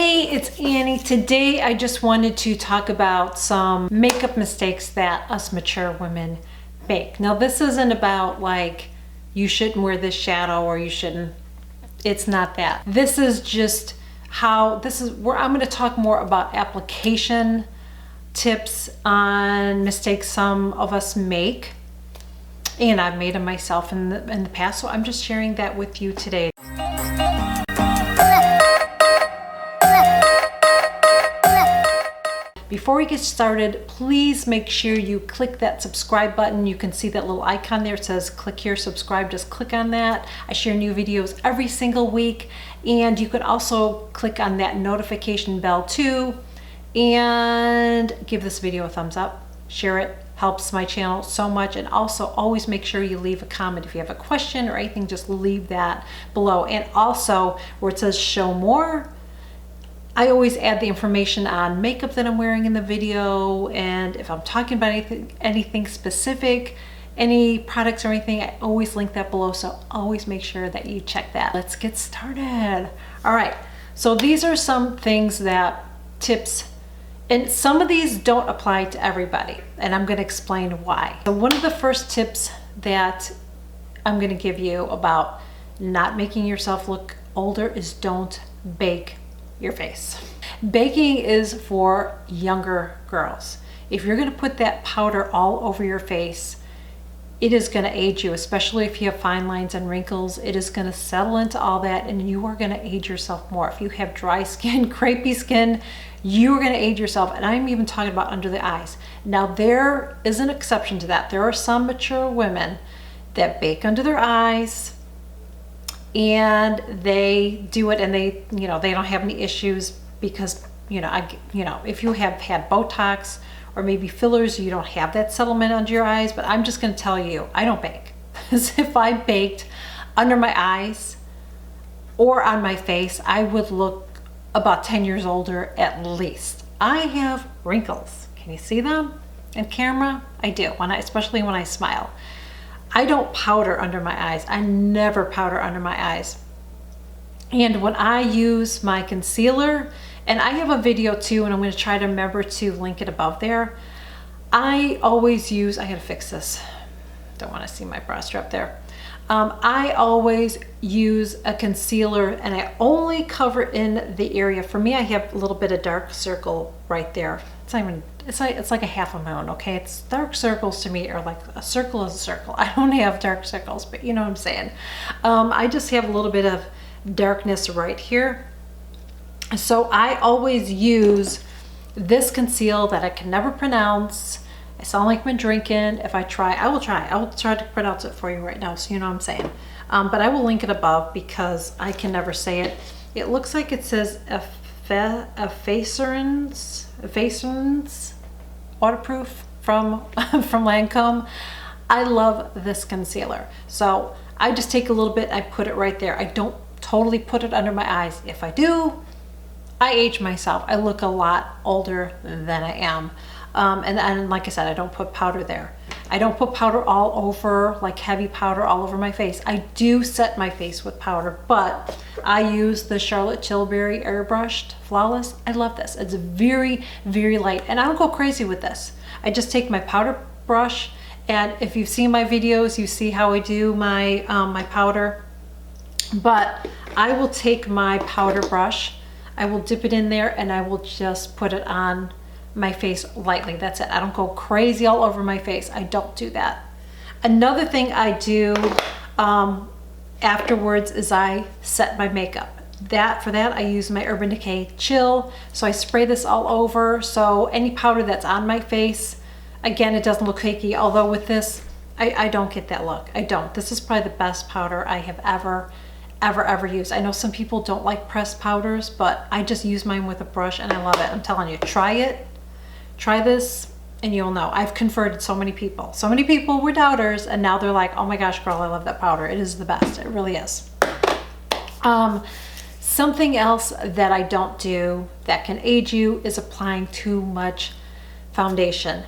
Hey, it's Annie. Today I just wanted to talk about some makeup mistakes that us mature women make. Now this isn't about like you shouldn't wear this shadow or you shouldn't. It's not that. This is just where I'm going to talk more about application tips on mistakes some of us make. And I've made them myself in the past, so I'm just sharing that with you today. Before we get started, please make sure you click that subscribe button. You can see that little icon there. It says click here, subscribe. Just click on that. I share new videos every single week. And you can also click on that notification bell too. And give this video a thumbs up. Share it. Helps my channel so much. And also always make sure you leave a comment. If you have a question or anything, just leave that below. And also where it says show more, I always add the information on makeup that I'm wearing in the video, and if I'm talking about anything specific, any products or anything, I always link that below, so always make sure that you check that. Let's get started. All right, so these are some tips, and some of these don't apply to everybody, and I'm gonna explain why. So one of the first tips that I'm gonna give you about not making yourself look older is don't bake your face. Baking is for younger girls. If you're going to put that powder all over your face, it is going to age you, especially if you have fine lines and wrinkles. It is going to settle into all that and you are going to age yourself more. If you have dry skin, crepey skin, you are going to age yourself. And I'm even talking about under the eyes. Now there is an exception to that. There are some mature women that bake under their eyes, and they do it and they don't have any issues because if you have had Botox or maybe fillers, you don't have that settlement under your eyes. But I'm just going to tell you, I don't bake. Because if I baked under my eyes or on my face, I would look about 10 years older at least. I have wrinkles. Can you see them in camera? I do, especially when I smile. I don't powder under my eyes. I never powder under my eyes. And when I use my concealer, and I have a video too, and I'm going to try to remember to link it above there. I always use, I gotta fix this. Don't want to see my bra strap there. I always use a concealer and I only cover in the area. For me, I have a little bit of dark circle right there. It's like a half a moon, okay? It's dark circles to me are like a circle is a circle. I don't have dark circles, but you know what I'm saying. I just have a little bit of darkness right here. So I always use this conceal that I can never pronounce. I sound like I'm drinking. If I try, I will try to pronounce it for you right now so you know what I'm saying. But I will link it above because I can never say it. It looks like it says Effacerance waterproof from Lancome. I love this concealer. So I just take a little bit, I put it right there. I don't totally put it under my eyes. If I do, I age myself. I look a lot older than I am. And like I said, I don't put powder there. I don't put powder all over, like heavy powder all over my face. I do set my face with powder, but I use the Charlotte Tilbury Airbrushed Flawless. I love this. It's very, very light. And I don't go crazy with this. I just take my powder brush, and if you've seen my videos, you see how I do my, my powder. But I will take my powder brush, I will dip it in there, and I will just put it on my face lightly. That's it. I don't go crazy all over my face. I don't do that. Another thing I do afterwards is I set my makeup. For that I use my Urban Decay Chill. So I spray this all over. So any powder that's on my face, again, it doesn't look cakey. Although with this, I don't get that look. I don't. This is probably the best powder I have ever used. I know some people don't like pressed powders, but I just use mine with a brush and I love it. I'm telling you, try it. Try this and you'll know. I've converted so many people. So many people were doubters and now they're like, oh my gosh, girl, I love that powder. It is the best. It really is. Something else that I don't do that can age you is applying too much foundation.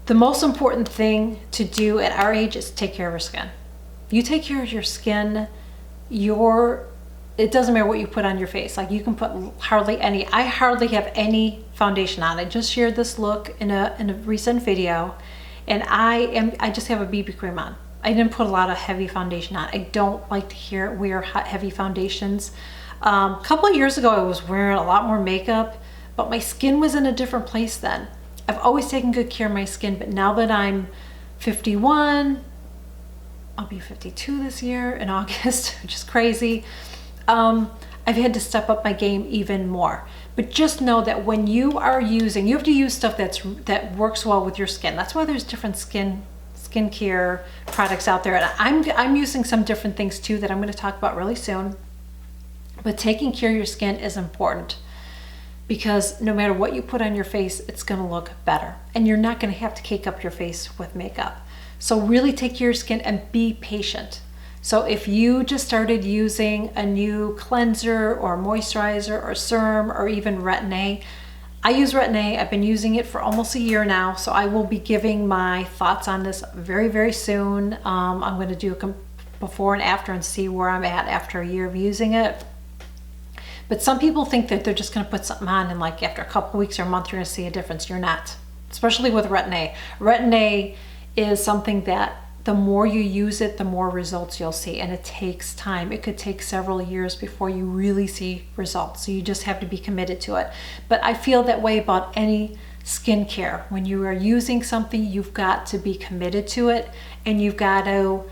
The most important thing to do at our age is take care of our skin. You take care of your skin, your it doesn't matter what you put on your face. Like you can put hardly any. I hardly have any foundation on. I just shared this look in a recent video, and I just have a BB cream on. I didn't put a lot of heavy foundation on. I don't like to wear heavy foundations. A couple of years ago, I was wearing a lot more makeup, but my skin was in a different place then. I've always taken good care of my skin, but now that I'm 51, I'll be 52 this year in August, which is crazy. I've had to step up my game even more. But just know that when you are using, you have to use stuff that works well with your skin. That's why there's different skincare products out there. And I'm using some different things too that I'm going to talk about really soon. But taking care of your skin is important, because no matter what you put on your face, it's going to look better. And you're not going to have to cake up your face with makeup. So really take care of your skin and be patient. So if you just started using a new cleanser or moisturizer or serum or even Retin-A, I use Retin-A. I've been using it for almost a year now, so I will be giving my thoughts on this very, very soon. I'm going to do a before and after and see where I'm at after a year of using it. But some people think that they're just going to put something on and like after a couple weeks or a month you're going to see a difference. You're not, especially with Retin-A. Retin-A is something that the more you use it, the more results you'll see, and it takes time. It could take several years before you really see results, so you just have to be committed to it. But I feel that way about any skincare. When you are using something, you've got to be committed to it, and you've got to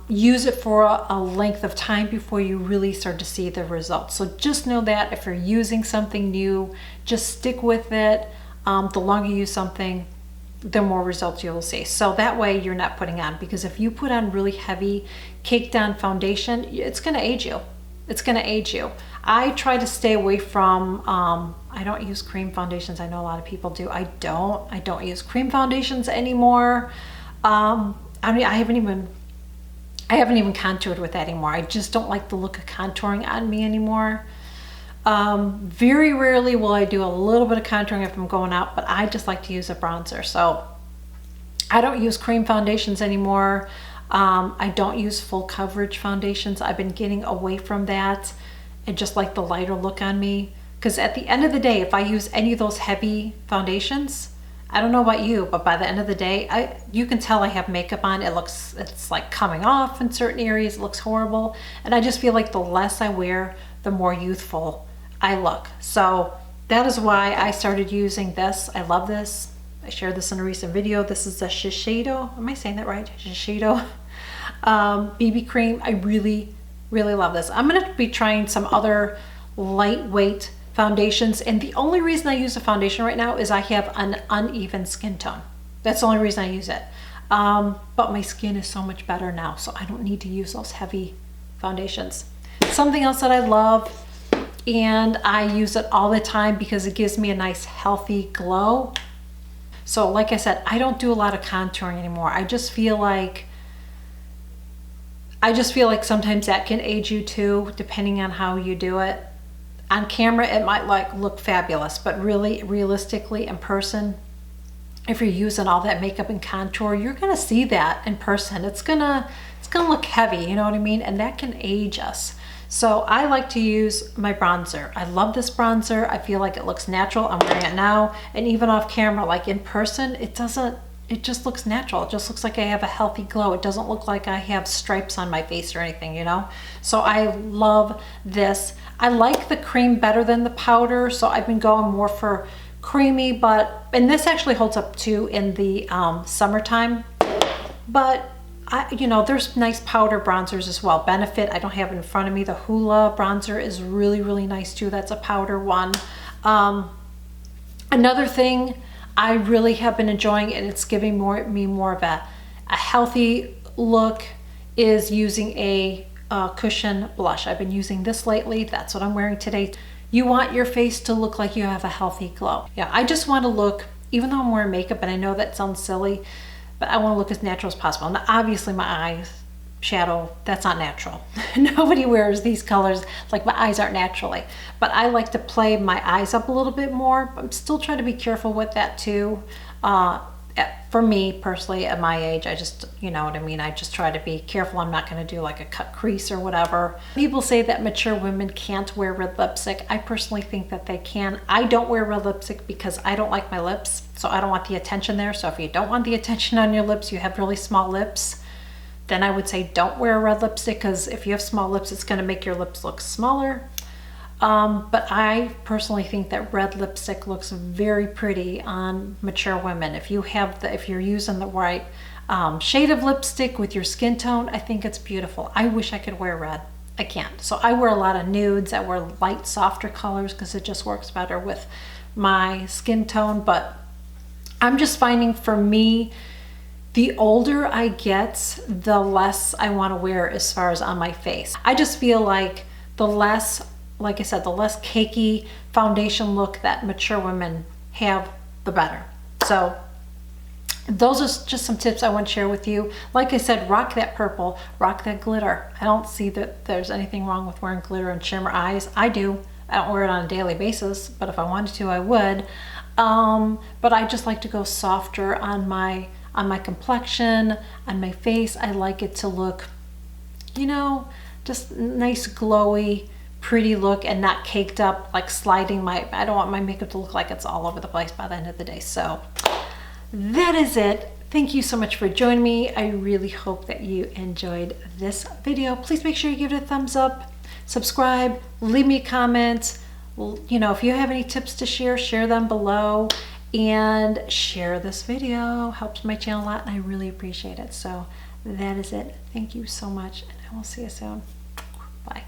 use it for a length of time before you really start to see the results. So just know that if you're using something new, just stick with it. The longer you use something, the more results you'll see. So that way you're not putting on, because if you put on really heavy caked on foundation, it's going to age you. It's going to age you. I try to stay away from, I don't use cream foundations. I know a lot of people do. I don't use cream foundations anymore. I mean, I haven't even contoured with that anymore. I just don't like the look of contouring on me anymore. Very rarely will I do a little bit of contouring if I'm going out, but I just like to use a bronzer. So I don't use cream foundations anymore. I don't use full coverage foundations. I've been getting away from that and just like the lighter look on me. Because at the end of the day, if I use any of those heavy foundations, I don't know about you, but by the end of the day, you can tell I have makeup on. It's like coming off in certain areas. It looks horrible. And I just feel like the less I wear, the more youthful I look. So that is why I started using this. I love this. I shared this in a recent video. This is a Shiseido. Am I saying that right? Shiseido BB cream. I really, really love this. I'm going to be trying some other lightweight foundations. And the only reason I use a foundation right now is I have an uneven skin tone. That's the only reason I use it. But my skin is so much better now, so I don't need to use those heavy foundations. Something else that I love, and I use it all the time because it gives me a nice healthy glow. So like I said, I don't do a lot of contouring anymore. I just feel like sometimes that can age you too, depending on how you do it. On camera, it might look fabulous, but really realistically in person, if you're using all that makeup and contour, you're gonna see that in person. It's gonna look heavy, you know what I mean? And that can age us. So I like to use my bronzer. I love this bronzer. I feel like it looks natural. I'm wearing it now, and even off camera, like in person, it just looks natural. It just looks like I have a healthy glow. It doesn't look like I have stripes on my face or anything, you know? So I love this. I like the cream better than the powder, so I've been going more for creamy, and this actually holds up too in the summertime. But there's nice powder bronzers as well. Benefit, I don't have it in front of me. The Hoola bronzer is really, really nice too. That's a powder one. Another thing I really have been enjoying, and it's giving me more of a healthy look, is using a cushion blush. I've been using this lately. That's what I'm wearing today. You want your face to look like you have a healthy glow. Yeah, I just want to look, even though I'm wearing makeup, and I know that sounds silly, but I want to look as natural as possible. Now, obviously my eyes shadow, that's not natural. Nobody wears these colors. Like, my eyes aren't naturally, but I like to play my eyes up a little bit more. I'm still trying to be careful with that too. For for me personally, at my age, I just, you know what I mean, I just try to be careful. I'm not going to do like a cut crease or whatever. People say that mature women can't wear red lipstick. I personally think that they can. I don't wear red lipstick because I don't like my lips, so I don't want the attention there. So if you don't want the attention on your lips, you have really small lips, then I would say don't wear a red lipstick, because if you have small lips, it's going to make your lips look smaller. But I personally think that red lipstick looks very pretty on mature women. If you're using the right shade of lipstick with your skin tone, I think it's beautiful. I wish I could wear red. I can't. So I wear a lot of nudes. I wear light, softer colors because it just works better with my skin tone. But I'm just finding, for me, the older I get, the less I want to wear as far as on my face. I just feel like the less, like I said, the less cakey foundation look that mature women have, the better. So those are just some tips I want to share with you. Like I said, rock that purple, rock that glitter. I don't see that there's anything wrong with wearing glitter and shimmer eyes. I do. I don't wear it on a daily basis, but if I wanted to, I would. But I just like to go softer on my complexion, on my face. I like it to look, you know, just nice, glowy, pretty look, and not caked up, like sliding I don't want my makeup to look like it's all over the place by the end of the day. So that is it. Thank you so much for joining me. I really hope that you enjoyed this video. Please make sure you give it a thumbs up, subscribe, leave me a comment. You know, if you have any tips to share, share them below, and share this video. Helps my channel a lot, and I really appreciate it. So that is it. Thank you so much, and I will see you soon. Bye.